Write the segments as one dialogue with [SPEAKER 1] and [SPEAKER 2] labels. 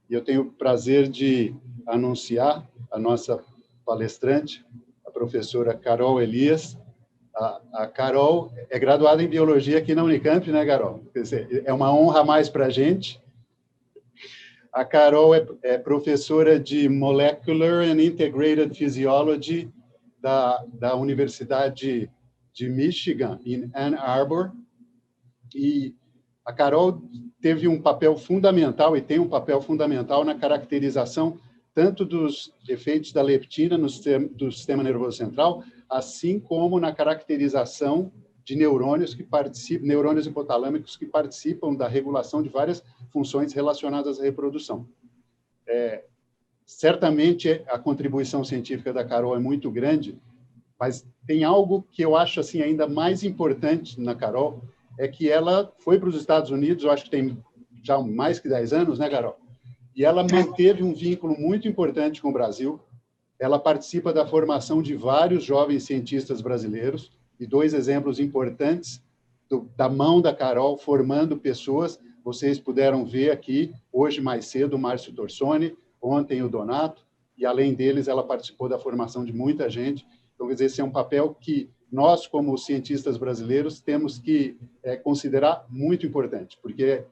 [SPEAKER 1] e eu tenho o prazer de anunciar a nossa palestrante, a professora Carol Elias. A Carol é graduada em Biologia aqui na Unicamp, né, Carol? Quer dizer, é uma honra a mais para a gente. A Carol é professora de Molecular and Integrated Physiology da Universidade de Michigan, em Ann Arbor. E a Carol teve um papel fundamental e tem um papel fundamental na caracterização tanto dos efeitos da leptina do sistema nervoso central, assim como na caracterização de neurônios neurônios hipotalâmicos que participam da regulação de várias funções relacionadas à reprodução. Certamente a contribuição científica da Carol é muito grande, mas tem algo que eu acho assim ainda mais importante na Carol, é que ela foi para os Estados Unidos, eu acho que tem já mais que 10 anos, né, Carol? E ela manteve um vínculo muito importante com o Brasil. Ela participa da formação de vários jovens cientistas brasileiros, e 2 exemplos importantes da mão da Carol formando pessoas. Vocês puderam ver aqui, hoje mais cedo, o Márcio Torsoni, ontem o Donato, e além deles, ela participou da formação de muita gente. Então, quer dizer, esse é um papel que nós, como cientistas brasileiros, temos que considerar muito importante, porque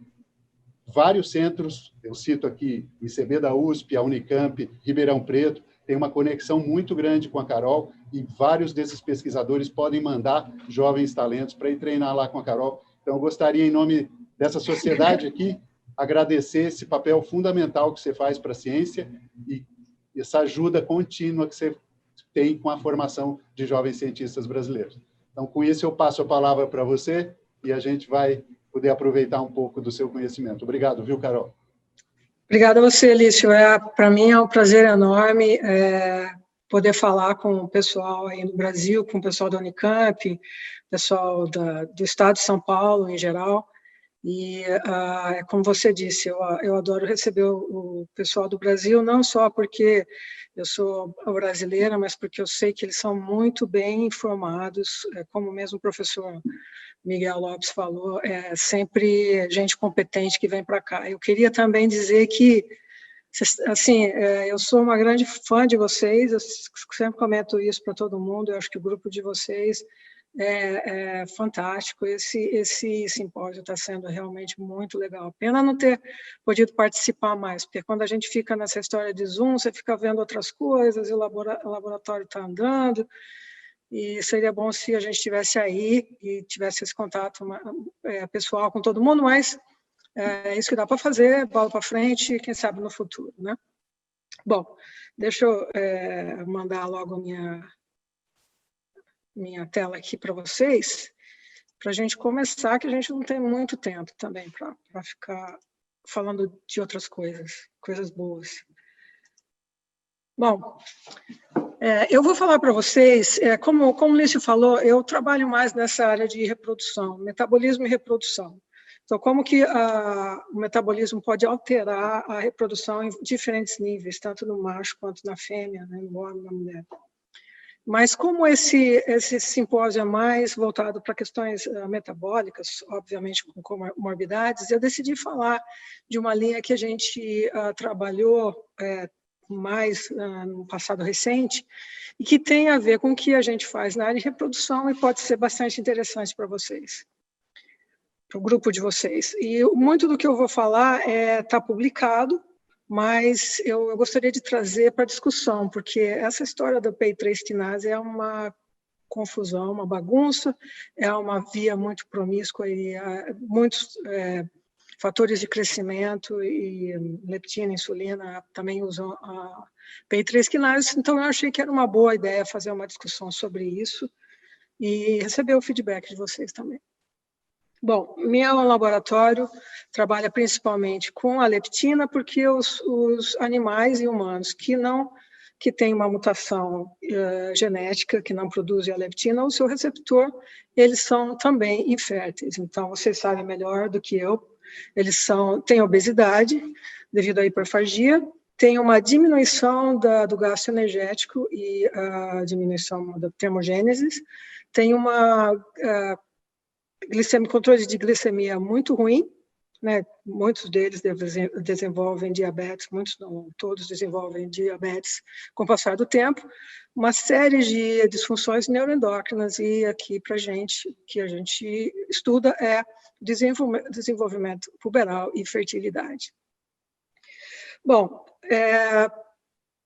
[SPEAKER 1] vários centros, eu cito aqui o ICB da USP, a Unicamp, Ribeirão Preto, tem uma conexão muito grande com a Carol, e vários desses pesquisadores podem mandar jovens talentos para ir treinar lá com a Carol. Então, eu gostaria, em nome dessa sociedade aqui, agradecer esse papel fundamental que você faz para a ciência e essa ajuda contínua que você tem com a formação de jovens cientistas brasileiros. Então, com isso, eu passo a palavra para você e a gente vai poder aproveitar um pouco do seu conhecimento. Obrigado, viu, Carol?
[SPEAKER 2] Obrigada a você, Lício. Para mim é um prazer enorme poder falar com o pessoal aí no Brasil, com o pessoal da Unicamp, pessoal do Estado de São Paulo em geral. E, como você disse, eu adoro receber o pessoal do Brasil, não só porque eu sou brasileira, mas porque eu sei que eles são muito bem informados, como mesmo o professor Miguel Lopes falou, é sempre gente competente que vem para cá. Eu queria também dizer que, assim, eu sou uma grande fã de vocês, eu sempre comento isso para todo mundo, eu acho que o grupo de vocês é fantástico, esse simpósio está sendo realmente muito legal. Pena não ter podido participar mais, porque quando a gente fica nessa história de Zoom, você fica vendo outras coisas, e o laboratório está andando, e seria bom se a gente estivesse aí e tivesse esse contato pessoal com todo mundo, mas é isso que dá para fazer, bola para frente, quem sabe no futuro, né? Bom, deixa eu mandar logo minha tela aqui para vocês, para a gente começar, que a gente não tem muito tempo também para ficar falando de outras coisas boas. Bom, eu vou falar para vocês, como o Lício falou, eu trabalho mais nessa área de reprodução, metabolismo e reprodução. Então, como que o metabolismo pode alterar a reprodução em diferentes níveis, tanto no macho quanto na fêmea, né, no homem e na mulher. Mas como esse simpósio é mais voltado para questões metabólicas, obviamente com comorbidades, eu decidi falar de uma linha que a gente trabalhou mais no passado recente e que tem a ver com o que a gente faz na área de reprodução e pode ser bastante interessante para vocês, para o grupo de vocês. E muito do que eu vou falar está publicado, mas eu gostaria de trazer para discussão, porque essa história da PI3 quinase é uma confusão, uma bagunça, é uma via muito promíscua e muitos fatores de crescimento e leptina, insulina também usam a PI3 quinase, então eu achei que era uma boa ideia fazer uma discussão sobre isso e receber o feedback de vocês também. Bom, meu laboratório trabalha principalmente com a leptina, porque os animais e humanos que têm uma mutação genética, que não produzem a leptina, o seu receptor, eles são também inférteis. Então, vocês sabem melhor do que eu, eles têm obesidade devido à hiperfagia, tem uma diminuição do gasto energético e a diminuição da termogênese, tem uma controle de glicemia muito ruim, né? Muitos deles desenvolvem diabetes, muitos não, todos desenvolvem diabetes com o passar do tempo, uma série de disfunções neuroendócrinas, e aqui para a gente, que a gente estuda é desenvolvimento puberal e fertilidade. Bom,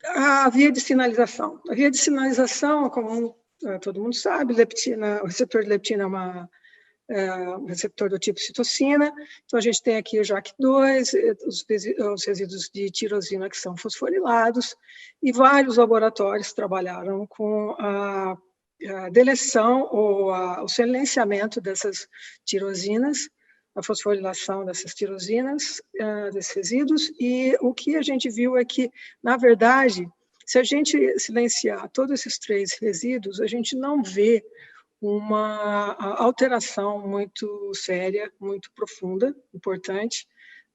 [SPEAKER 2] a via de sinalização. A via de sinalização, como todo mundo sabe, leptina, o receptor de leptina é um receptor do tipo citocina. Então, a gente tem aqui o JAK2, os resíduos de tirosina que são fosforilados, e vários laboratórios trabalharam com a deleção ou o silenciamento dessas tirosinas, a fosforilação dessas tirosinas, desses resíduos, e o que a gente viu é que, na verdade, se a gente silenciar todos esses 3 resíduos, a gente não vê uma alteração muito séria, muito profunda, importante,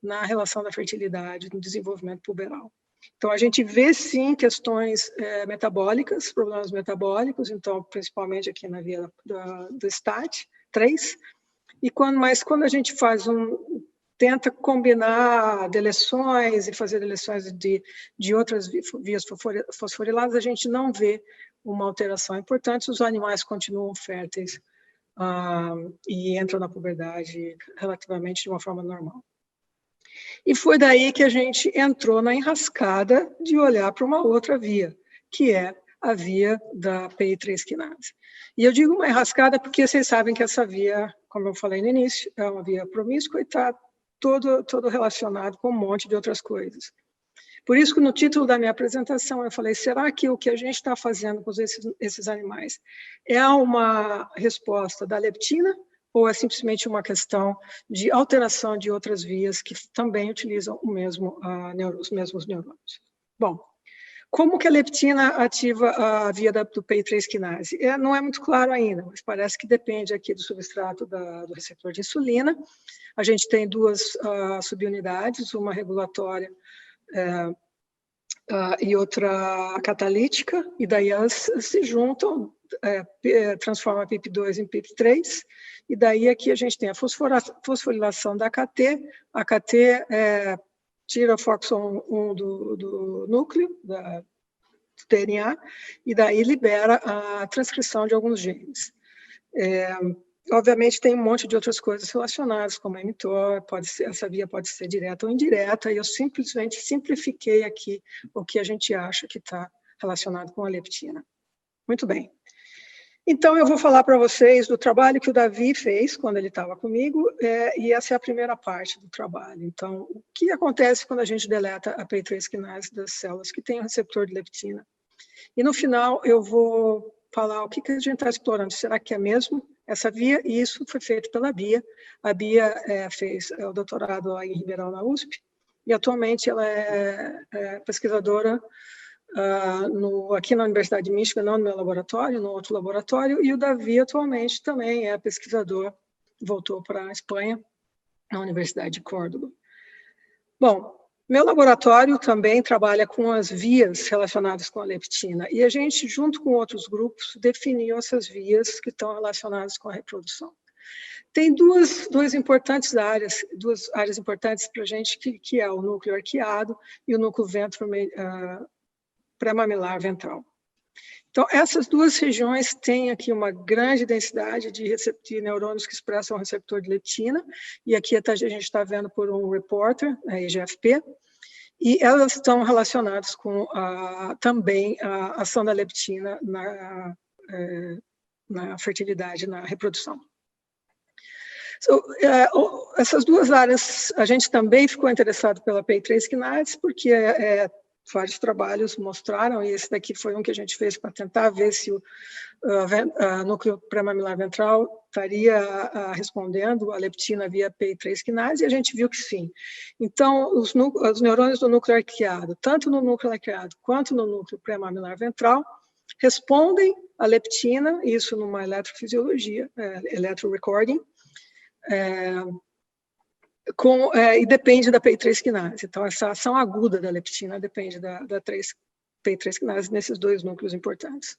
[SPEAKER 2] na relação da fertilidade, no desenvolvimento puberal. Então, a gente vê, sim, questões metabólicas, problemas metabólicos, então, principalmente aqui na via do STAT3, mas quando a gente tenta combinar deleções e fazer deleções de outras vias fosforiladas, a gente não vê uma alteração importante, os animais continuam férteis e entram na puberdade relativamente de uma forma normal. E foi daí que a gente entrou na enrascada de olhar para uma outra via, que é a via da PI3 quinase. E eu digo uma enrascada porque vocês sabem que essa via, como eu falei no início, é uma via promíscua e está todo relacionado com um monte de outras coisas. Por isso que no título da minha apresentação eu falei, será que o que a gente está fazendo com esses animais é uma resposta da leptina ou é simplesmente uma questão de alteração de outras vias que também utilizam os mesmos neurônios? Bom, como que a leptina ativa a via do PI3 quinase? Não é muito claro ainda, mas parece que depende aqui do substrato do receptor de insulina. A gente tem 2 subunidades, uma regulatória e outra catalítica, e daí elas se juntam, transforma a PIP2 em PIP3, e daí aqui a gente tem a fosforilação da AKT, a AKT tira o FOXO 1 do núcleo, do DNA, e daí libera a transcrição de alguns genes. Obviamente tem um monte de outras coisas relacionadas, como a mTOR, essa via pode ser direta ou indireta, e eu simplesmente simplifiquei aqui o que a gente acha que está relacionado com a leptina. Muito bem. Então, eu vou falar para vocês do trabalho que o Davi fez quando ele estava comigo, e essa é a primeira parte do trabalho. Então, o que acontece quando a gente deleta a PI3 quinase das células que têm o receptor de leptina? E no final, eu vou falar o que a gente está explorando. Será que é mesmo essa via? E isso foi feito pela Bia. A Bia fez o doutorado lá em Ribeirão, na USP, e atualmente ela é pesquisadora aqui na Universidade de Michigan, não no meu laboratório, no outro laboratório, e o Davi atualmente também é pesquisador, voltou para a Espanha, na Universidade de Córdoba. Bom, meu laboratório também trabalha com as vias relacionadas com a leptina, e a gente, junto com outros grupos, definiu essas vias que estão relacionadas com a reprodução. Tem duas áreas importantes para a gente, que é o núcleo arqueado e o núcleo pré-mamilar ventral. Então, essas 2 regiões têm aqui uma grande densidade de neurônios que expressam o receptor de leptina, e aqui a gente está vendo por um reporter, a EGFP, e elas estão relacionadas com também a ação da leptina na fertilidade, na reprodução. Essas 2 áreas, a gente também ficou interessado pela PI3 quinase, porque vários trabalhos mostraram, e esse daqui foi um que a gente fez para tentar ver se o núcleo pré-mamilar ventral estaria respondendo a leptina via PI3 quinase, e a gente viu que sim. Então, os neurônios do núcleo arqueado, tanto no núcleo arqueado quanto no núcleo pré-mamilar ventral, respondem à leptina, isso numa eletrofisiologia, electrorecording, e depende da PI3 quinase. Então, essa ação aguda da leptina depende da PI3 quinase nesses 2 núcleos importantes.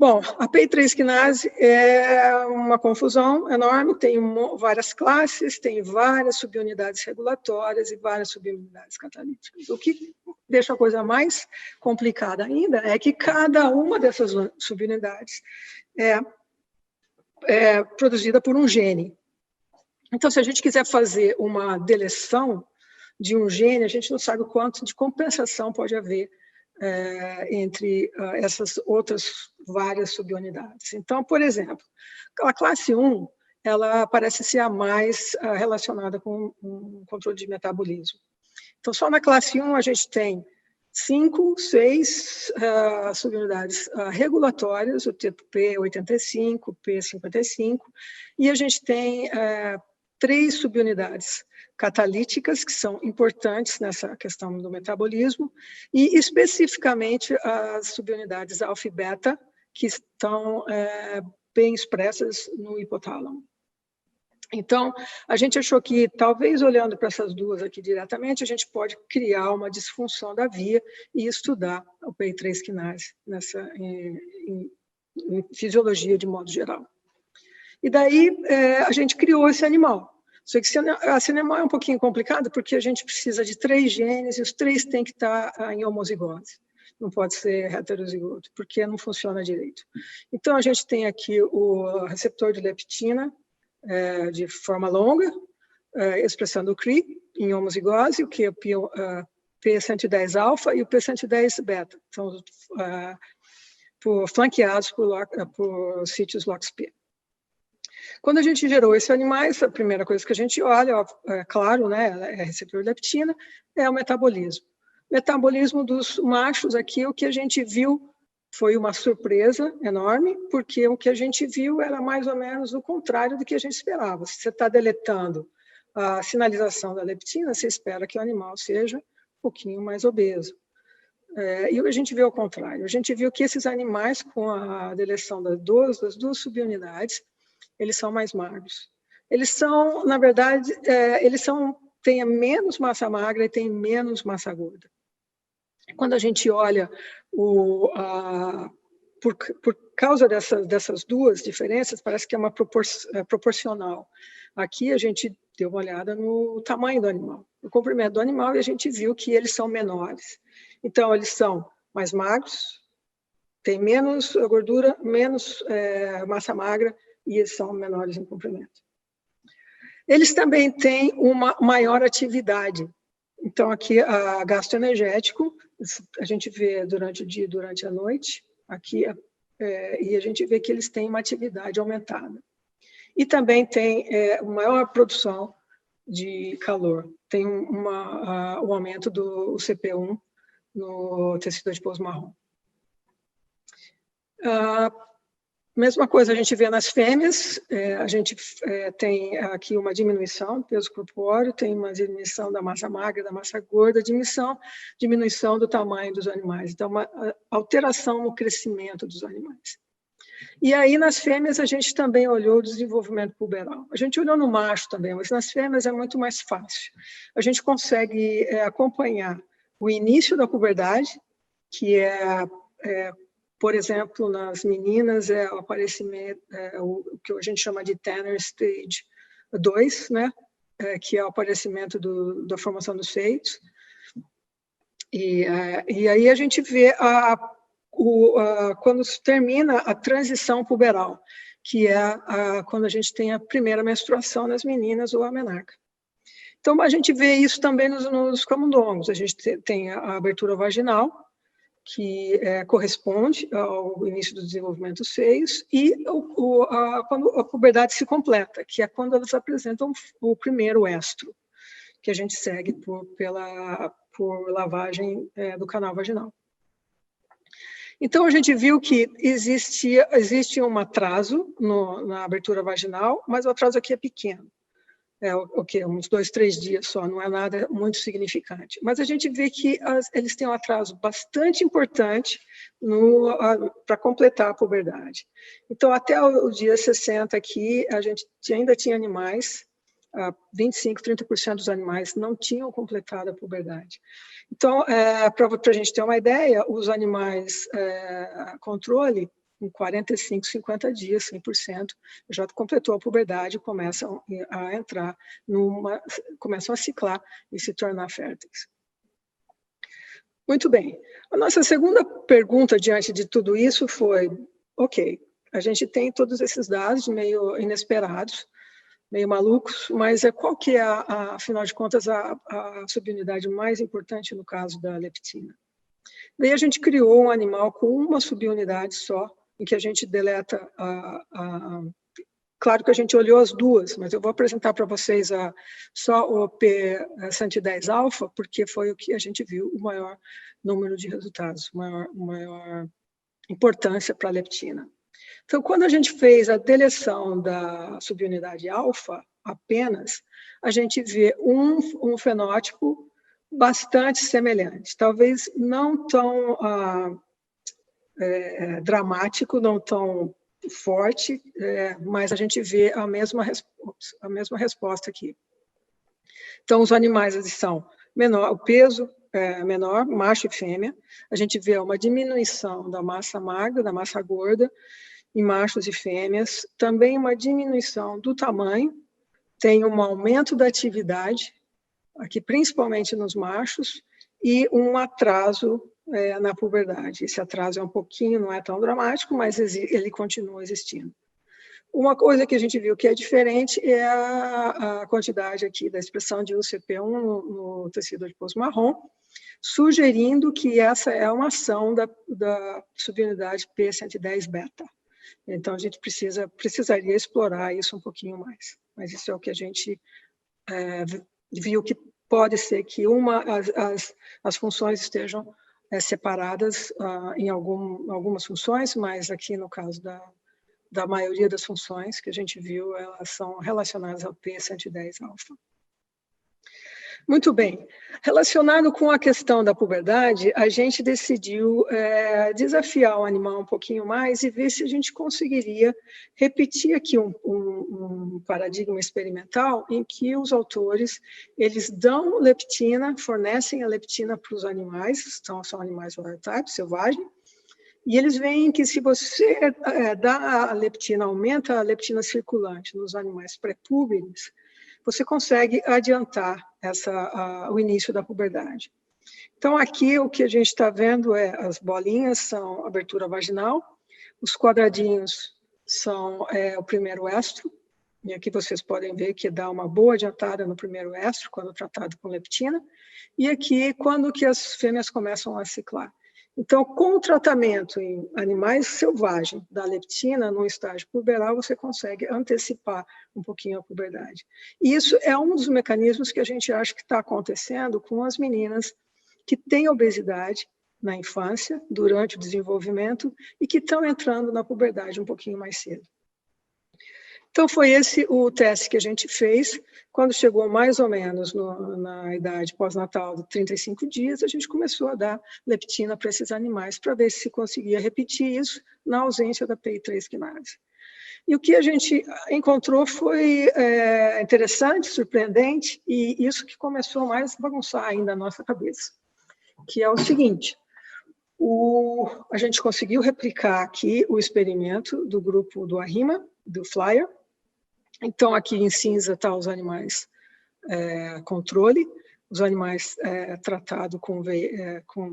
[SPEAKER 2] Bom, a PI3 quinase é uma confusão enorme, tem várias classes, tem várias subunidades regulatórias e várias subunidades catalíticas. O que deixa a coisa mais complicada ainda é que cada uma dessas subunidades é produzida por um gene. Então, se a gente quiser fazer uma deleção de um gene, a gente não sabe o quanto de compensação pode haver entre essas outras várias subunidades. Então, por exemplo, a classe 1, ela parece ser a mais relacionada com o controle de metabolismo. Então, só na classe 1 a gente tem 5, 6 subunidades regulatórias, o tipo P85, P55, e a gente tem 3 subunidades catalíticas, que são importantes nessa questão do metabolismo, e especificamente as subunidades alfa e beta, que estão bem expressas no hipotálamo. Então, a gente achou que, talvez olhando para essas duas aqui diretamente, a gente pode criar uma disfunção da via e estudar o PI3 quinase em fisiologia de modo geral. E daí a gente criou esse animal. Só que esse animal é um pouquinho complicado, porque a gente precisa de 3 genes e os 3 têm que estar em homozigose. Não pode ser heterozigoto, porque não funciona direito. Então, a gente tem aqui o receptor de leptina, de forma longa, expressando o CRI em homozigose, o que é o P110-alfa e o P110-beta. São flanqueados por sítios LOXP. Quando a gente gerou esses animais, a primeira coisa que a gente olha, é claro, né, é receptor de leptina, é o metabolismo. O metabolismo dos machos aqui, o que a gente viu foi uma surpresa enorme, porque o que a gente viu era mais ou menos o contrário do que a gente esperava. Se você está deletando a sinalização da leptina, você espera que o animal seja um pouquinho mais obeso. E a gente viu o contrário. A gente viu que esses animais, com a deleção das duas subunidades, eles são mais magros. Eles são, na verdade, têm menos massa magra e têm menos massa gorda. Quando a gente olha por causa dessas duas diferenças, parece que é uma proporcional. Aqui a gente deu uma olhada no tamanho do animal, no comprimento do animal, e a gente viu que eles são menores. Então, eles são mais magros, têm menos gordura, menos massa magra, e eles são menores em comprimento. Eles também têm uma maior atividade. Então, aqui, gasto energético, a gente vê durante o dia e durante a noite, aqui, e a gente vê que eles têm uma atividade aumentada. E também tem maior produção de calor. Tem o aumento do CP1 no tecido adiposo marrom. Mesma coisa a gente vê nas fêmeas, a gente tem aqui uma diminuição do peso corpóreo, tem uma diminuição da massa magra, da massa gorda, diminuição do tamanho dos animais, então uma alteração no crescimento dos animais. E aí nas fêmeas a gente também olhou o desenvolvimento puberal. A gente olhou no macho também, mas nas fêmeas é muito mais fácil. A gente consegue acompanhar o início da puberdade, que por exemplo, nas meninas, o aparecimento, o que a gente chama de Tanner Stage 2, né? Que é o aparecimento da formação dos seios. E aí a gente vê quando termina a transição puberal, que é quando a gente tem a primeira menstruação nas meninas ou a menarca. Então, a gente vê isso também nos camundongos. A gente tem a abertura vaginal, que corresponde ao início do desenvolvimento dos seios, e quando a puberdade se completa, que é quando elas apresentam o primeiro estro, que a gente segue por lavagem do canal vaginal. Então, a gente viu que existe um atraso na abertura vaginal, mas o atraso aqui é pequeno. Uns 2, 3 dias só, não é nada muito significante. Mas a gente vê que eles têm um atraso bastante importante para completar a puberdade. Então, até o dia 60 aqui, a gente ainda tinha animais, 25%, 30% dos animais não tinham completado a puberdade. Então, para a gente ter uma ideia, os animais controle em 45, 50 dias, 100%, já completou a puberdade e começam a entrar começam a ciclar e se tornar férteis. Muito bem. A nossa segunda pergunta diante de tudo isso foi, ok, a gente tem todos esses dados meio inesperados, meio malucos, mas qual que é, afinal de contas, a subunidade mais importante no caso da leptina? Daí a gente criou um animal com uma subunidade só, em que a gente deleta Claro que a gente olhou as duas, mas eu vou apresentar para vocês só o P110-alfa, porque foi o que a gente viu o maior número de resultados, maior importância para a leptina. Então, quando a gente fez a deleção da subunidade alfa apenas, a gente vê um fenótipo bastante semelhante, talvez não tão dramático, não tão forte, mas a gente vê a mesma resposta aqui. Então, os animais eles são menor, o peso é menor, macho e fêmea. A gente vê uma diminuição da massa magra, da massa gorda, em machos e fêmeas. Também uma diminuição do tamanho. Tem um aumento da atividade, aqui principalmente nos machos, e um atraso na puberdade. Esse atraso é um pouquinho, não é tão dramático, mas ele continua existindo. Uma coisa que a gente viu que é diferente é a quantidade aqui da expressão de UCP1 no tecido adiposo marrom, sugerindo que essa é uma ação da subunidade P110-beta. Então, a gente precisaria explorar isso um pouquinho mais. Mas isso é o que a gente viu que pode ser que as funções estejam separadas em algumas funções, mas aqui no caso da maioria das funções que a gente viu, elas são relacionadas ao P110-alfa. Muito bem. Relacionado com a questão da puberdade, a gente decidiu desafiar o animal um pouquinho mais e ver se a gente conseguiria repetir aqui um paradigma experimental em que os autores, eles dão leptina, fornecem a leptina para os animais, são animais wild type, selvagem, e eles veem que se você dá a leptina, aumenta a leptina circulante nos animais pré-púberes, você consegue adiantar o início da puberdade. Então, aqui o que a gente está vendo as bolinhas são abertura vaginal, os quadradinhos são o primeiro estro, e aqui vocês podem ver que dá uma boa adiantada no primeiro estro, quando tratado com leptina, e aqui quando que as fêmeas começam a ciclar. Então, com o tratamento em animais selvagens da leptina, no estágio puberal, você consegue antecipar um pouquinho a puberdade. E isso é um dos mecanismos que a gente acha que está acontecendo com as meninas que têm obesidade na infância, durante o desenvolvimento, e que estão entrando na puberdade um pouquinho mais cedo. Então, foi esse o teste que a gente fez. Quando chegou mais ou menos na idade pós-natal de 35 dias, a gente começou a dar leptina para esses animais para ver se conseguia repetir isso na ausência da PI3 quinase. E o que a gente encontrou foi interessante, surpreendente, e isso que começou mais a bagunçar ainda a nossa cabeça, que é o seguinte: a gente conseguiu replicar aqui o experimento do grupo do ARIMA, do Flyer. Então, aqui em cinza estão os animais controle, os animais tratados com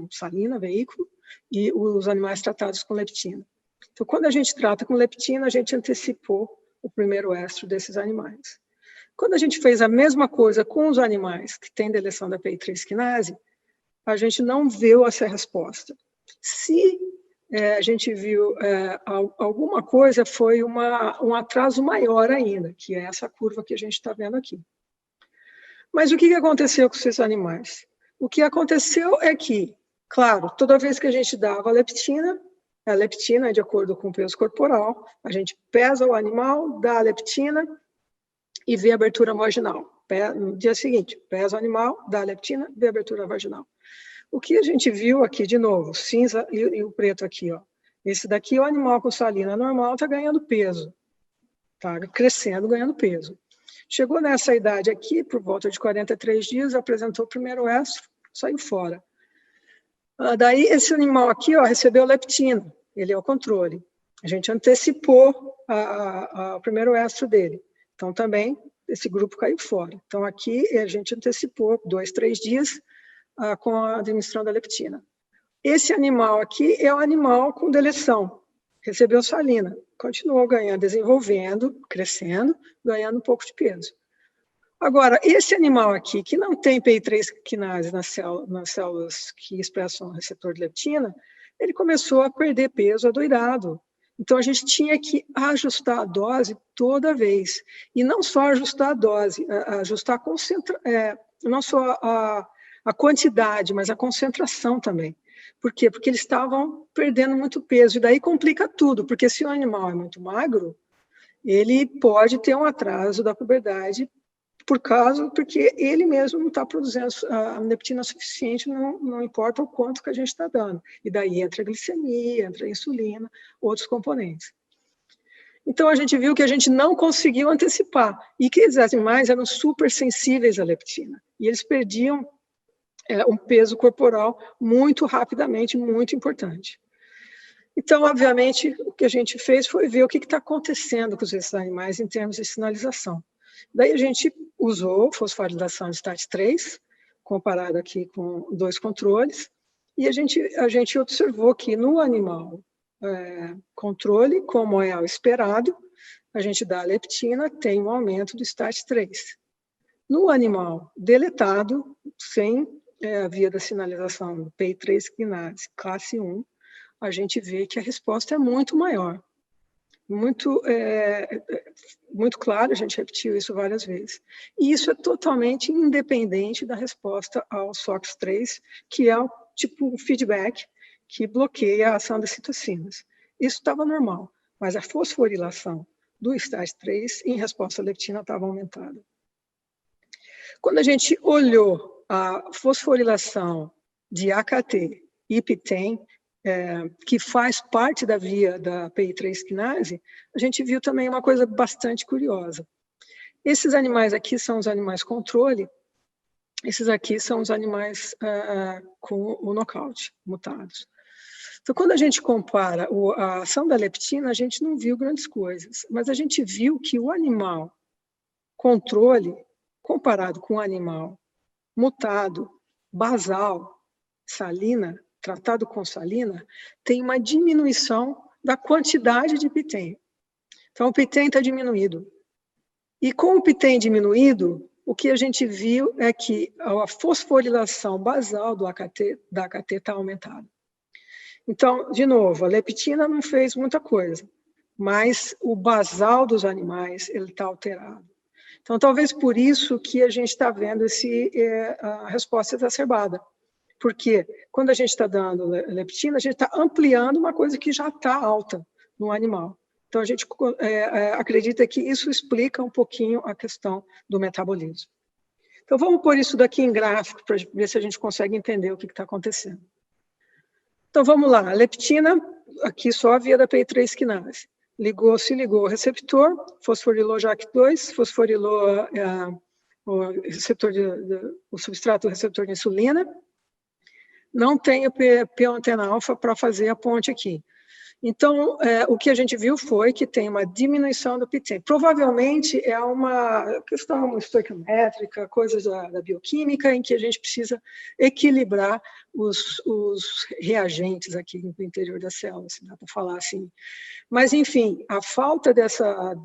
[SPEAKER 2] salina, veículo, e os animais tratados com leptina. Então, quando a gente trata com leptina, a gente antecipou o primeiro estro desses animais. Quando a gente fez a mesma coisa com os animais que têm deleção da PI3 quinase, a gente não viu essa resposta. Se a gente viu alguma coisa, foi um atraso maior ainda, que é essa curva que a gente está vendo aqui. Mas o que aconteceu com esses animais? O que aconteceu é que, claro, toda vez que a gente dava a leptina é de acordo com o peso corporal, a gente pesa o animal, dá a leptina e vê a abertura vaginal. No dia seguinte, pesa o animal, dá a leptina, vê a abertura vaginal. O que a gente viu aqui, de novo, cinza e o preto aqui, ó. Esse daqui, o animal com salina normal, está ganhando peso. Está crescendo, ganhando peso. Chegou nessa idade aqui, por volta de 43 dias, apresentou o primeiro estro, saiu fora. Daí, esse animal aqui, ó, recebeu leptina, ele é o controle. A gente antecipou o primeiro estro dele. Então, também, esse grupo caiu fora. Então, aqui, a gente antecipou 2, 3 dias com a administração da leptina. Esse animal aqui é um animal com deleção. Recebeu salina. Continuou ganhando, desenvolvendo, crescendo, ganhando um pouco de peso. Agora, esse animal aqui, que não tem PI3 quinase nas células que expressam o receptor de leptina, ele começou a perder peso adoidado. Então, a gente tinha que ajustar a dose toda vez. E não só ajustar a dose, ajustar não só a quantidade, mas a concentração também. Por quê? Porque eles estavam perdendo muito peso. E daí complica tudo, porque se o animal é muito magro, ele pode ter um atraso da puberdade porque ele mesmo não está produzindo a leptina suficiente, não importa o quanto que a gente está dando. E daí entra a glicemia, entra a insulina, outros componentes. Então, a gente viu que a gente não conseguiu antecipar, e que os animais eram super sensíveis à leptina, e eles perdiam um peso corporal muito rapidamente, muito importante. Então, obviamente, o que a gente fez foi ver o que está acontecendo com esses animais em termos de sinalização. Daí a gente usou fosforilação de STAT3, comparado aqui com 2 controles, e a gente observou que no animal controle, como é o esperado, a gente dá a leptina, tem um aumento do STAT3. No animal deletado, sem a via da sinalização do PI3 quinase classe 1, a gente vê que a resposta é muito maior. Muito claro, a gente repetiu isso várias vezes. E isso é totalmente independente da resposta ao SOX3, que é um feedback que bloqueia a ação das citocinas. Isso estava normal, mas a fosforilação do STAT3 em resposta à leptina estava aumentada. Quando a gente olhou a fosforilação de AKT e PTEN, que faz parte da via da PI3 quinase, a gente viu também uma coisa bastante curiosa. Esses animais aqui são os animais controle, esses aqui são os animais com o nocaute, mutados. Então, quando a gente compara a ação da leptina, a gente não viu grandes coisas, mas a gente viu que o animal controle, comparado com o animal mutado, basal, salina, tratado com salina, tem uma diminuição da quantidade de PTEN. Então, o PTEN está diminuído. E com o PTEN diminuído, o que a gente viu é que a fosforilação basal da AKT está aumentada. Então, de novo, a leptina não fez muita coisa, mas o basal dos animais está alterado. Então, talvez por isso que a gente está vendo a resposta exacerbada. Porque quando a gente está dando leptina, a gente está ampliando uma coisa que já está alta no animal. Então, a gente acredita que isso explica um pouquinho a questão do metabolismo. Então, vamos pôr isso daqui em gráfico para ver se a gente consegue entender o que está acontecendo. Então, vamos lá. A leptina, aqui só a via da PI3 quinase. Se ligou o receptor, fosforilou JAK2, fosforilou o substrato do receptor de insulina. Não tem o P-antena-alfa para fazer a ponte aqui. Então, o que a gente viu foi que tem uma diminuição do PTEN. Provavelmente é uma questão estoiquiométrica, coisas da bioquímica, em que a gente precisa equilibrar os reagentes aqui no interior da célula, se dá para falar assim. Mas, enfim, a falta dessa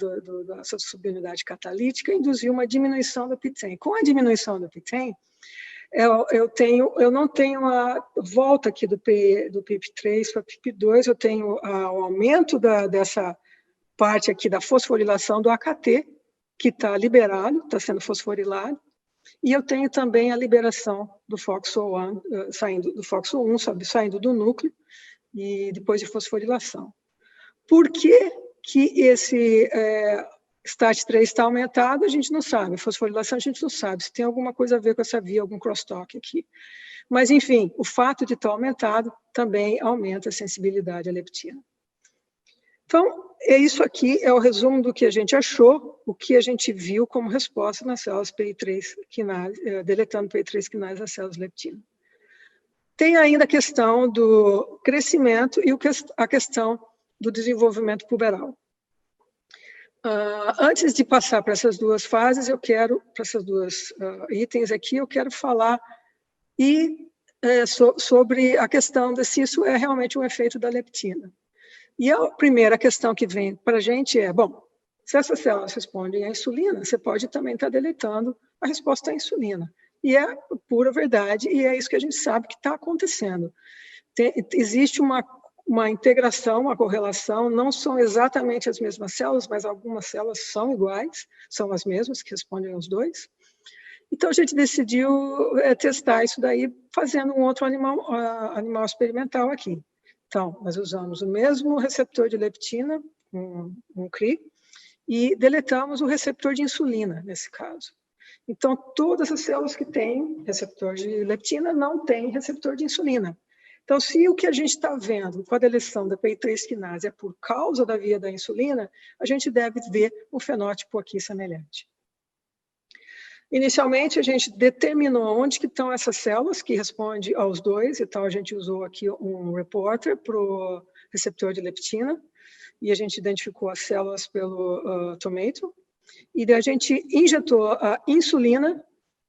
[SPEAKER 2] subunidade catalítica induziu uma diminuição do PTEN. Com a diminuição do PTEN, eu não tenho a volta aqui do PIP3 para PIP2, eu tenho o aumento dessa parte aqui da fosforilação do AKT, que está liberado, está sendo fosforilado, e eu tenho também a liberação do FOXO1, saindo do núcleo, e depois de fosforilação. Por que esse STAT3 está aumentado, a gente não sabe. Fosforilação, a gente não sabe se tem alguma coisa a ver com essa via, algum crosstalk aqui. Mas, enfim, o fato de estar aumentado também aumenta a sensibilidade à leptina. Então, isso aqui é o resumo do que a gente achou, o que a gente viu como resposta nas células PI3 quinase, deletando PI3 quinase nas células leptina. Tem ainda a questão do crescimento e a questão do desenvolvimento puberal. Antes de passar para essas duas fases, para essas duas itens aqui, eu quero falar sobre a questão de se isso é realmente um efeito da leptina. E a primeira questão que vem para a gente é, bom, se essas células respondem à insulina, você pode também estar deletando a resposta à insulina. E é pura verdade, e é isso que a gente sabe que está acontecendo. Existe uma integração, uma correlação, não são exatamente as mesmas células, mas algumas células são iguais, são as mesmas que respondem aos dois. Então, a gente decidiu testar isso daí fazendo um outro animal experimental aqui. Então, nós usamos o mesmo receptor de leptina, um CRI, e deletamos o receptor de insulina, nesse caso. Então, todas as células que têm receptor de leptina não têm receptor de insulina. Então, se o que a gente está vendo com a deleção da PI3 quinase é por causa da via da insulina, a gente deve ver um fenótipo aqui semelhante. Inicialmente, a gente determinou onde que estão essas células que respondem aos dois, então a gente usou aqui um reporter para o receptor de leptina, e a gente identificou as células pelo tomato, e daí a gente injetou a insulina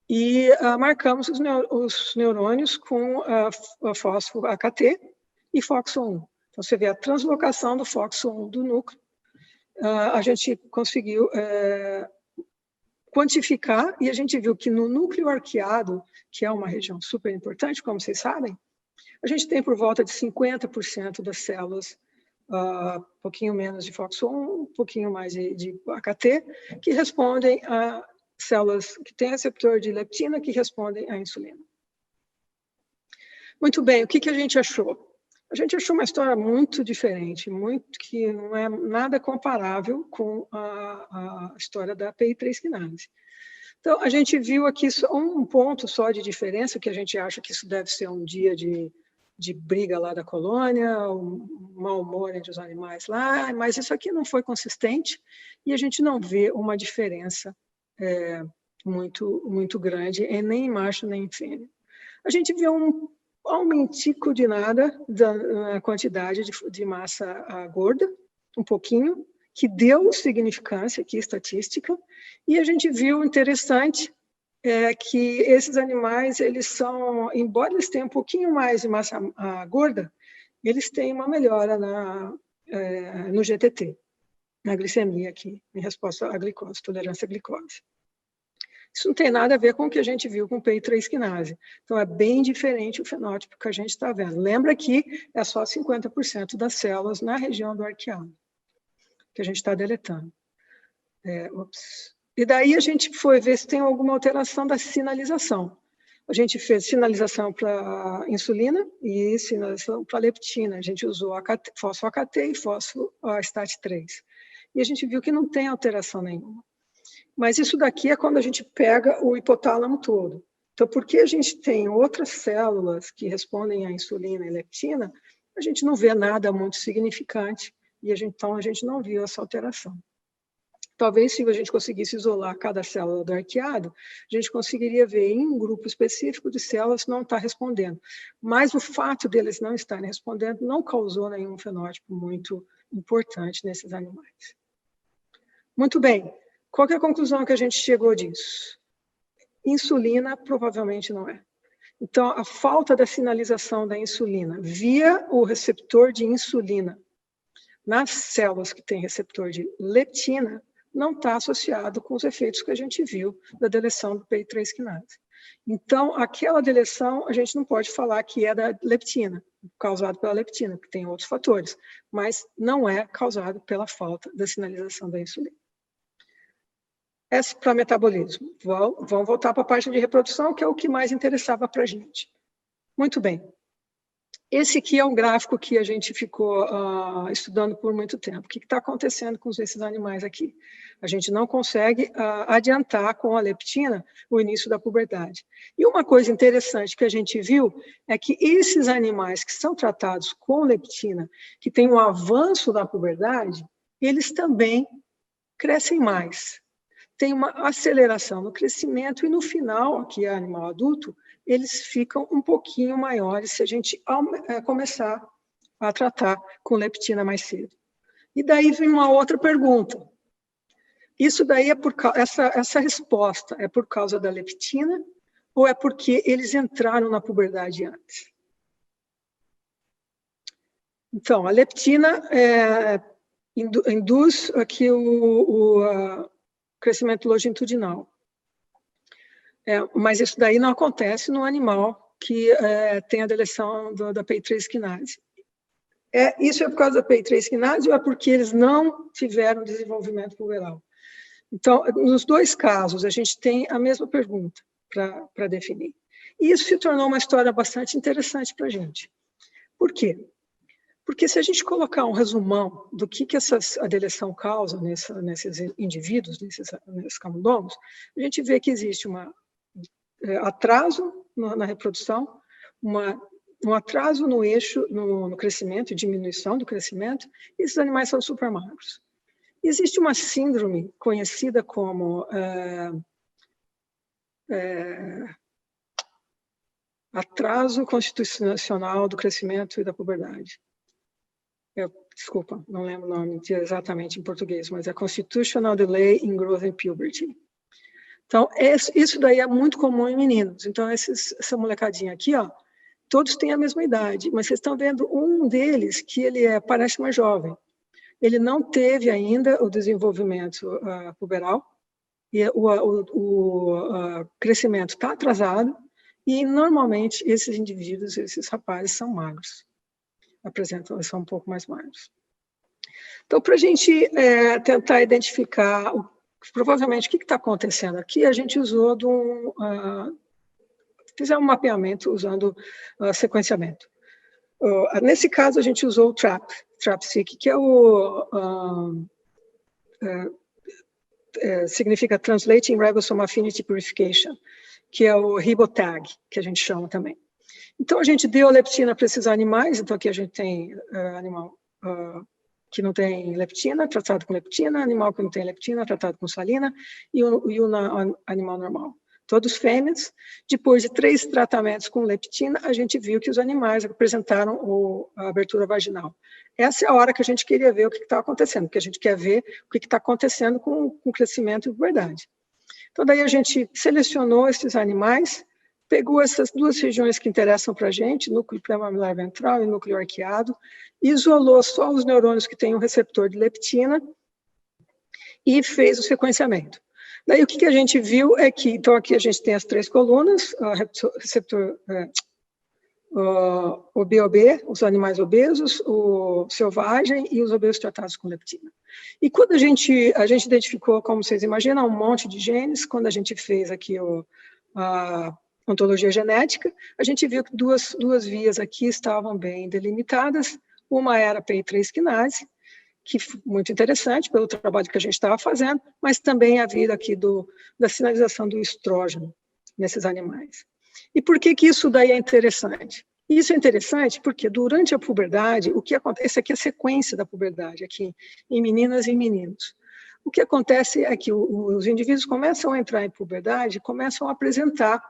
[SPEAKER 2] e marcamos os neurônios com fósforo AKT e FOXO1. Então, você vê a translocação do FOXO1 do núcleo. A gente conseguiu quantificar, e a gente viu que no núcleo arqueado, que é uma região super importante, como vocês sabem, a gente tem por volta de 50% das células, um pouquinho menos de FOXO1, um pouquinho mais de AKT, que respondem a células que têm receptor de leptina, que respondem à insulina. Muito bem, o que a gente achou? A gente achou uma história muito diferente, que não é nada comparável com a história da PI3 quinase. Então, a gente viu aqui um ponto só de diferença, que a gente acha que isso deve ser um dia de briga lá da colônia, um mau humor entre os animais lá, mas isso aqui não foi consistente e a gente não vê uma diferença muito grande, nem em macho nem em fêmea. A gente vê um aumentico de nada da quantidade de massa gorda, um pouquinho, que deu significância aqui, estatística, e a gente viu interessante que esses animais, eles são, embora eles tenham um pouquinho mais de massa gorda, eles têm uma melhora no GTT, na glicemia aqui, em resposta à glicose, tolerância à glicose. Isso não tem nada a ver com o que a gente viu com o PI3 quinase. Então, é bem diferente o fenótipo que a gente está vendo. Lembra que é só 50% das células na região do arqueado que a gente está deletando. E daí a gente foi ver se tem alguma alteração da sinalização. A gente fez sinalização para insulina e sinalização para leptina. A gente usou fosfo-AKT e fosfo-STAT3. E a gente viu que não tem alteração nenhuma. Mas isso daqui é quando a gente pega o hipotálamo todo. Então, porque a gente tem outras células que respondem à insulina e leptina, a gente não vê nada muito significante e então a gente não viu essa alteração. Talvez, se a gente conseguisse isolar cada célula do arqueado, a gente conseguiria ver em um grupo específico de células que não está respondendo. Mas o fato deles não estarem respondendo não causou nenhum fenótipo muito importante nesses animais. Muito bem. Qual que é a conclusão que a gente chegou disso? Insulina provavelmente não é. Então, a falta da sinalização da insulina via o receptor de insulina nas células que têm receptor de leptina não está associado com os efeitos que a gente viu da deleção do PI3 quinase. Então, aquela deleção, a gente não pode falar que é da leptina, causado pela leptina, porque tem outros fatores, mas não é causado pela falta da sinalização da insulina. Essa para metabolismo. Vamos voltar para a parte de reprodução, que é o que mais interessava para a gente. Muito bem. Esse aqui é um gráfico que a gente ficou estudando por muito tempo. O que está acontecendo com esses animais aqui? A gente não consegue adiantar com a leptina o início da puberdade. E uma coisa interessante que a gente viu é que esses animais que são tratados com leptina, que têm um avanço da puberdade, eles também crescem mais. Tem uma aceleração no crescimento e no final, aqui é animal adulto, eles ficam um pouquinho maiores se a gente começar a tratar com leptina mais cedo. E daí vem uma outra pergunta. Isso daí é essa resposta é por causa da leptina ou é porque eles entraram na puberdade antes? Então, a leptina induz aqui o crescimento longitudinal. Mas isso daí não acontece no animal que tem a deleção da PI3 quinase. Isso é por causa da PI3 quinase ou é porque eles não tiveram desenvolvimento puberal? Então, nos dois casos, a gente tem a mesma pergunta para definir. E isso se tornou uma história bastante interessante para a gente. Por quê? Porque se a gente colocar um resumão do que a deleção causa nesses indivíduos, nesses camundongos, a gente vê que existe um atraso na reprodução, um atraso no eixo, no crescimento, diminuição do crescimento, e esses animais são super magros. Existe uma síndrome conhecida como atraso constitucional do crescimento e da puberdade. Desculpa, não lembro o nome exatamente em português, mas é Constitutional Delay in Growth and Puberty. Então, isso daí é muito comum em meninos. Então, essa molecadinha aqui, ó, todos têm a mesma idade, mas vocês estão vendo um deles que ele parece mais jovem. Ele não teve ainda o desenvolvimento puberal, e o crescimento está atrasado, e normalmente esses indivíduos, esses rapazes, são magros. São um pouco mais magros. Então, para a gente tentar identificar provavelmente o que está acontecendo aqui, a gente usou fizemos um mapeamento usando sequenciamento. Nesse caso, a gente usou o TRAP-seq, que significa Translating Ribosome Affinity Purification, que é o RiboTag, que a gente chama também. Então, a gente deu a leptina para esses animais, então aqui a gente tem animal que não tem leptina, tratado com leptina, animal que não tem leptina, tratado com salina, e o animal normal. Todos fêmeas. Depois de 3 tratamentos com leptina, a gente viu que os animais apresentaram a abertura vaginal. Essa é a hora que a gente queria ver o que está acontecendo, porque a gente quer ver o que está acontecendo com o crescimento e puberdade. Então, daí a gente selecionou esses animais, pegou essas 2 regiões que interessam para a gente, núcleo pré-mamelar ventral e núcleo arqueado, isolou só os neurônios que têm um receptor de leptina e fez o sequenciamento. Daí o que a gente viu é que, então aqui a gente tem as 3 colunas, receptor o BOB, os animais obesos, o selvagem e os obesos tratados com leptina. E quando a gente identificou, como vocês imaginam, um monte de genes, quando a gente fez aqui a ontologia genética, a gente viu que duas vias aqui estavam bem delimitadas. Uma era a PI3 quinase, que muito interessante pelo trabalho que a gente estava fazendo, mas também a vida aqui da sinalização do estrógeno nesses animais. E por que isso daí é interessante? Isso é interessante porque durante a puberdade, o que acontece, essa aqui é a sequência da puberdade, aqui em meninas e meninos. O que acontece é que os indivíduos começam a entrar em puberdade, começam a apresentar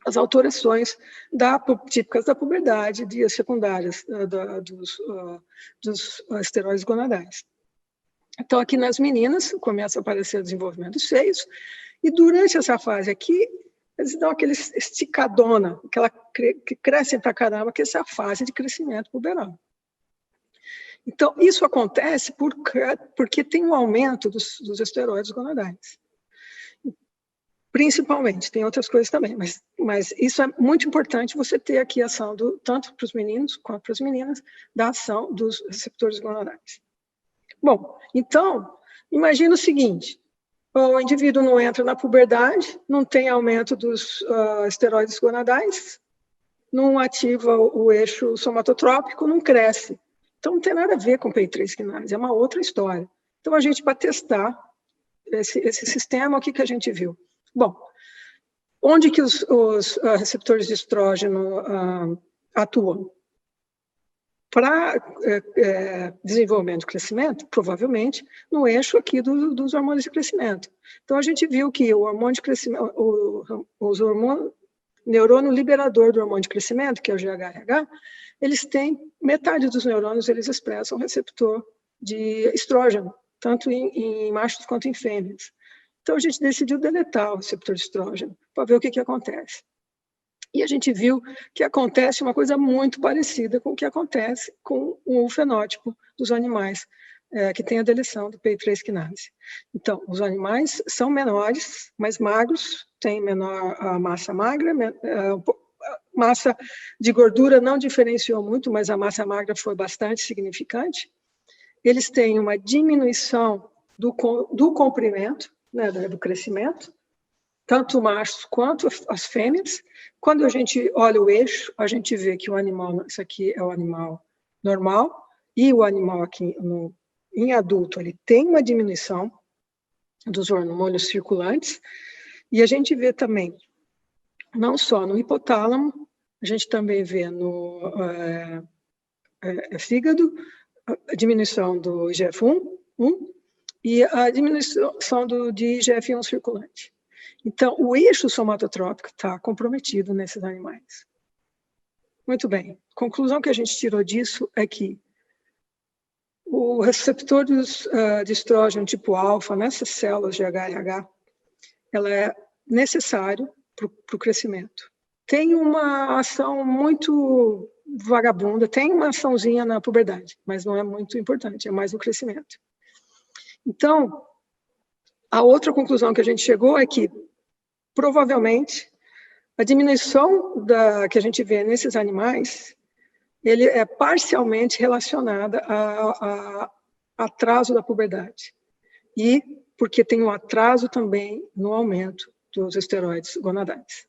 [SPEAKER 2] as alterações típicas da puberdade, de secundárias dos esteroides gonadais. Então, aqui nas meninas, começa a aparecer o desenvolvimento dos seios, e durante essa fase aqui, eles dão aquele esticadona, que crescem pra caramba, que é essa fase de crescimento puberal. Então, isso acontece porque tem um aumento dos esteroides gonadais. Principalmente, tem outras coisas também, mas isso é muito importante você ter aqui a ação, tanto para os meninos quanto para as meninas, da ação dos receptores gonadais. Bom, então, imagina o seguinte, o indivíduo não entra na puberdade, não tem aumento dos esteroides gonadais, não ativa o eixo somatotrópico, não cresce. Então, não tem nada a ver com PI3 quinase, é uma outra história. Então, a gente, para testar esse sistema, o que a gente viu? Bom, onde que os receptores de estrógeno atuam? Para desenvolvimento e crescimento, provavelmente, no eixo aqui dos hormônios de crescimento. Então, a gente viu que o hormônio de crescimento, neurônio liberador do hormônio de crescimento, que é o GHRH, eles têm, metade dos neurônios, eles expressam receptor de estrógeno, tanto em machos quanto em fêmeas. Então, a gente decidiu deletar o receptor de estrógeno, para ver o que acontece. E a gente viu que acontece uma coisa muito parecida com o que acontece com o fenótipo dos animais que tem a deleção do PI3 quinase. Então, os animais são menores, mais magros, têm menor massa magra, massa de gordura não diferenciou muito, mas a massa magra foi bastante significante. Eles têm uma diminuição do comprimento, né, do crescimento, tanto machos quanto as fêmeas. Quando a gente olha o eixo, a gente vê que o animal, isso aqui é o animal normal, e o animal aqui em adulto, ele tem uma diminuição dos hormônios circulantes, e a gente vê também, não só no hipotálamo, a gente também vê no fígado, a diminuição do IGF-1 e a diminuição de IGF-1 circulante. Então, o eixo somatotrópico está comprometido nesses animais. Muito bem. A conclusão que a gente tirou disso é que o receptor de estrógeno tipo alfa nessas células de HRH, ela é necessário para o crescimento. Tem uma ação muito vagabunda, tem uma açãozinha na puberdade, mas não é muito importante, é mais no crescimento. Então, a outra conclusão que a gente chegou é que, provavelmente, a diminuição que a gente vê nesses animais, ele é parcialmente relacionada a atraso da puberdade. E porque tem um atraso também no aumento dos esteroides gonadais.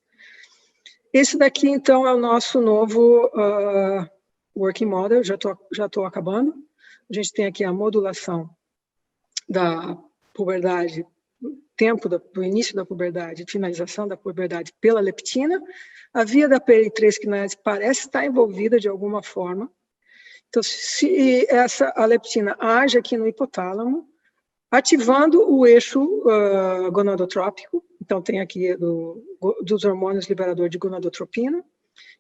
[SPEAKER 2] Esse daqui, então, é o nosso novo working model, já estou acabando. A gente tem aqui a modulação da puberdade, tempo do início da puberdade, finalização da puberdade pela leptina. A via da PI3 quinase parece estar envolvida de alguma forma. Então, se a leptina age aqui no hipotálamo, ativando o eixo gonadotrópico, então tem aqui dos hormônios liberadores de gonadotropina,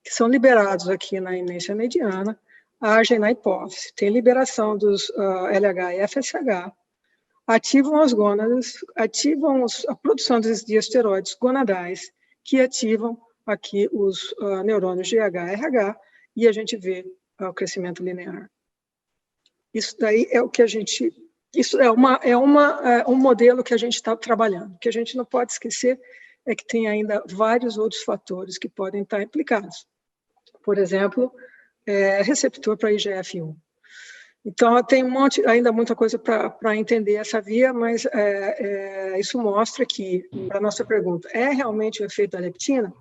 [SPEAKER 2] que são liberados aqui na eminência mediana, agem na hipófise, tem liberação dos LH e FSH, ativam as gônadas, ativam a produção de esteroides gonadais, que ativam aqui os neurônios GH-RH, e a gente vê o crescimento linear. Isso daí é o que a gente... Isso é um modelo que a gente está trabalhando. O que a gente não pode esquecer é que tem ainda vários outros fatores que podem estar implicados. Por exemplo, receptor para IGF-1. Então, tem ainda muita coisa para entender essa via, mas isso mostra que, para a nossa pergunta, é realmente o efeito da leptina?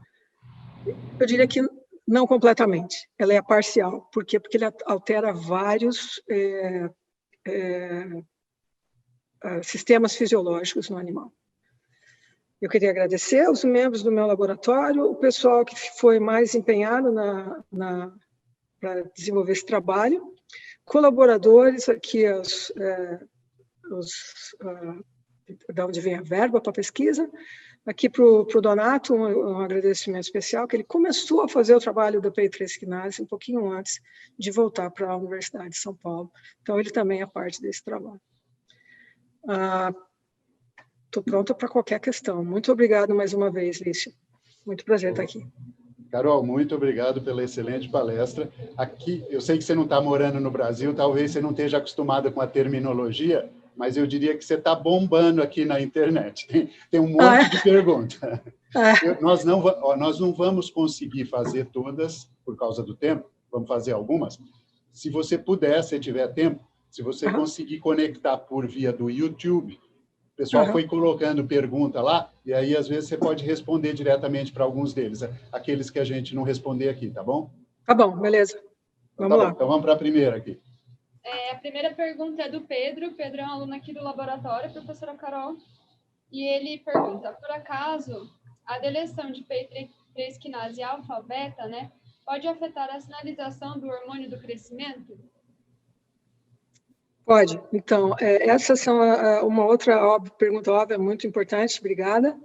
[SPEAKER 2] Eu diria que não completamente, ela é parcial. Por quê? Porque ele altera vários sistemas fisiológicos no animal. Eu queria agradecer aos membros do meu laboratório, o pessoal que foi mais empenhado para desenvolver esse trabalho, colaboradores aqui, da onde vem a verba para a pesquisa, aqui para o Donato, um agradecimento especial, que ele começou a fazer o trabalho da PI3 quinase um pouquinho antes de voltar para a Universidade de São Paulo. Então, ele também é parte desse trabalho. Estou pronta para qualquer questão. Muito obrigado mais uma vez, Lício. Muito prazer estar aqui.
[SPEAKER 1] Carol, muito obrigado pela excelente palestra. Aqui, eu sei que você não está morando no Brasil, talvez você não esteja acostumada com a terminologia, mas eu diria que você está bombando aqui na internet. Tem um monte de perguntas. Nós não vamos conseguir fazer todas por causa do tempo, vamos fazer algumas. Se você puder, se tiver tempo, se você conseguir conectar por via do YouTube, o pessoal foi colocando pergunta lá, e aí, às vezes, você pode responder diretamente para alguns deles, aqueles que a gente não responder aqui, tá bom?
[SPEAKER 2] Tá bom, beleza. Vamos lá.
[SPEAKER 1] Então, vamos para a primeira aqui.
[SPEAKER 3] A primeira pergunta é do Pedro. Pedro é um aluno aqui do laboratório, professora Carol. E ele pergunta, por acaso, a deleção de PI3 quinase alfa-beta, né, pode afetar a sinalização do hormônio do crescimento?
[SPEAKER 2] Pode. Então, essas são uma outra pergunta óbvia, muito importante, obrigada.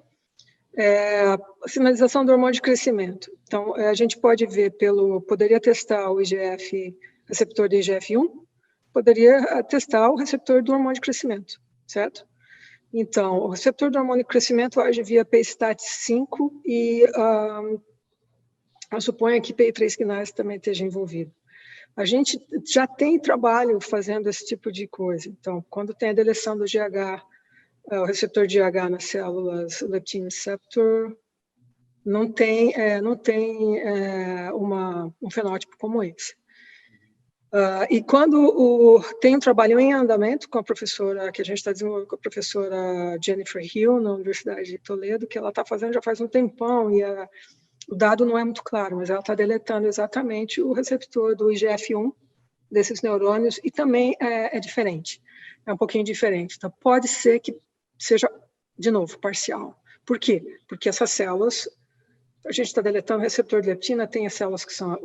[SPEAKER 2] Sinalização do hormônio de crescimento. Então, a gente pode ver poderia testar o IGF, receptor de IGF-1, poderia testar o receptor do hormônio de crescimento, certo? Então, o receptor do hormônio de crescimento age via PSTAT5 e eu suponho que PI3 quinase também esteja envolvido. A gente já tem trabalho fazendo esse tipo de coisa. Então, quando tem a deleção do GH, o receptor de GH nas células leptin receptor, não tem um fenótipo como esse. E quando tem um trabalho em andamento com a professora, que a gente está desenvolvendo com a professora Jennifer Hill, na Universidade de Toledo, que ela está fazendo já faz um tempão, e o dado não é muito claro, mas ela está deletando exatamente o receptor do IGF-1 desses neurônios, e também é diferente, é um pouquinho diferente. Então, pode ser que seja, de novo, parcial. Por quê? Porque essas células, a gente está deletando o receptor de leptina, tem as células que são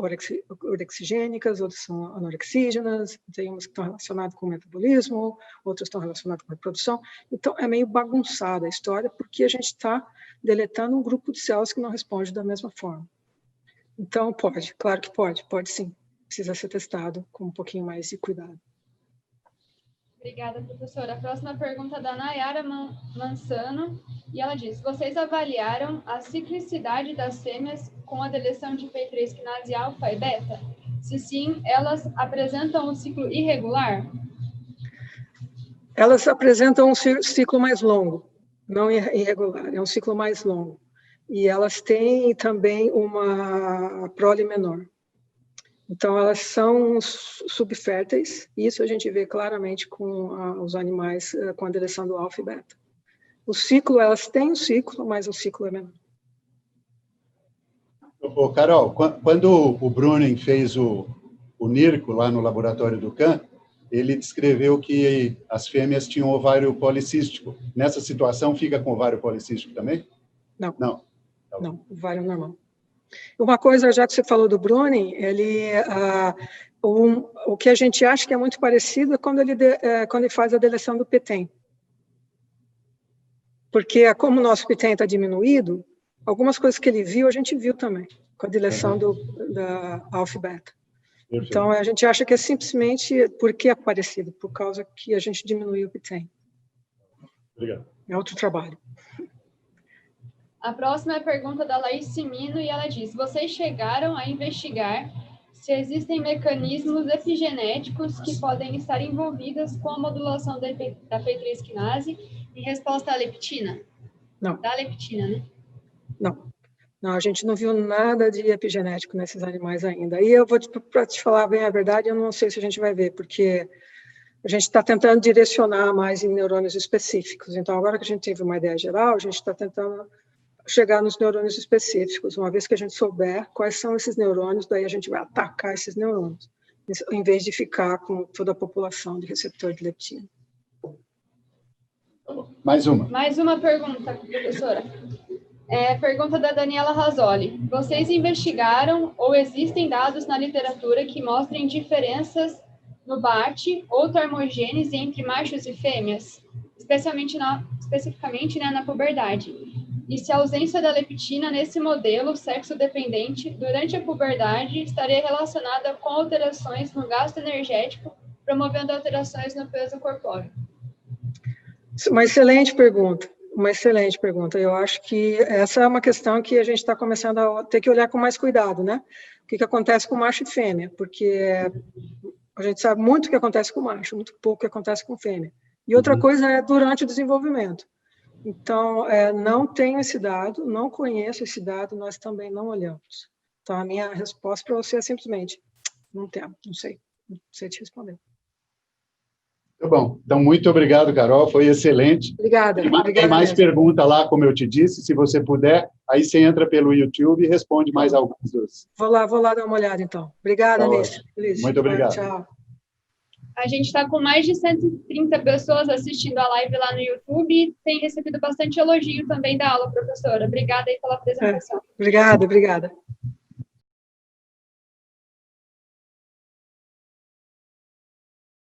[SPEAKER 2] orexigênicas, outras são anorexígenas, tem umas que estão relacionadas com o metabolismo, outras estão relacionadas com a reprodução. Então, é meio bagunçada a história, porque a gente está deletando um grupo de células que não responde da mesma forma. Então, pode, claro que pode sim. Precisa ser testado com um pouquinho mais de cuidado.
[SPEAKER 3] Obrigada, professora. A próxima pergunta é da Nayara Mansano, e ela diz: vocês avaliaram a ciclicidade das fêmeas com a deleção de PI3 quinase alfa e beta? Se sim, elas apresentam um ciclo irregular?
[SPEAKER 2] Elas apresentam um ciclo mais longo, não irregular, é um ciclo mais longo. E elas têm também uma prole menor. Então, elas são subférteis, isso a gente vê claramente com os animais com a deleção do alfa e beta. O ciclo, elas têm um ciclo, mas o ciclo é menor.
[SPEAKER 1] Ô, Carol, quando o Bruning fez o NIRCO lá no laboratório do CAN, ele descreveu que as fêmeas tinham ovário policístico. Nessa situação, fica com ovário policístico também?
[SPEAKER 2] Não.
[SPEAKER 1] Não.
[SPEAKER 2] Não, ovário normal. Uma coisa, já que você falou do Bruning, o que a gente acha que é muito parecido é quando ele faz a deleção do PTEN. Porque como o nosso PTEN está diminuído, algumas coisas que ele viu, a gente viu também, com a deleção da alfa e beta. Então, a gente acha que é simplesmente porque é parecido, por causa que a gente diminuiu o PTEN.
[SPEAKER 1] Obrigado.
[SPEAKER 2] É outro trabalho.
[SPEAKER 3] A próxima é a pergunta da Laís Simino, e ela diz: vocês chegaram a investigar se existem mecanismos epigenéticos que podem estar envolvidos com a modulação da PI3 quinase em resposta à leptina?
[SPEAKER 2] Não.
[SPEAKER 3] Da leptina, né?
[SPEAKER 2] Não, a gente não viu nada de epigenético nesses animais ainda. E eu vou, para te falar bem a verdade, eu não sei se a gente vai ver, porque a gente está tentando direcionar mais em neurônios específicos. Então, agora que a gente teve uma ideia geral, a gente está tentando chegar nos neurônios específicos. Uma vez que a gente souber quais são esses neurônios, daí a gente vai atacar esses neurônios, em vez de ficar com toda a população de receptor de leptina.
[SPEAKER 1] Mais uma.
[SPEAKER 3] Mais uma pergunta, professora. Pergunta da Daniela Rasoli. Vocês investigaram ou existem dados na literatura que mostrem diferenças no BAT ou termogênese entre machos e fêmeas, especificamente na puberdade? E se a ausência da leptina nesse modelo sexo-dependente durante a puberdade estaria relacionada com alterações no gasto energético, promovendo alterações no peso corpóreo?
[SPEAKER 2] Uma excelente pergunta. Eu acho que essa é uma questão que a gente está começando a ter que olhar com mais cuidado, né? O que acontece com macho e fêmea, porque a gente sabe muito o que acontece com macho, muito pouco o que acontece com fêmea. E outra coisa é durante o desenvolvimento. Então, não tenho esse dado, não conheço esse dado, nós também não olhamos. Então, a minha resposta para você é simplesmente, não sei te responder.
[SPEAKER 1] Tá bom. Então, muito obrigado, Carol, foi excelente.
[SPEAKER 2] Obrigada.
[SPEAKER 1] Tem mais pergunta lá, como eu te disse, se você puder, aí você entra pelo YouTube e responde mais alguns dos...
[SPEAKER 2] Vou lá dar uma olhada, então. Obrigada, Alice.
[SPEAKER 1] Muito obrigado.
[SPEAKER 2] Tchau.
[SPEAKER 3] A gente está com mais de 130 pessoas assistindo a live lá no YouTube e tem recebido bastante elogio também da aula, professora. Obrigada aí pela apresentação.
[SPEAKER 2] Obrigada.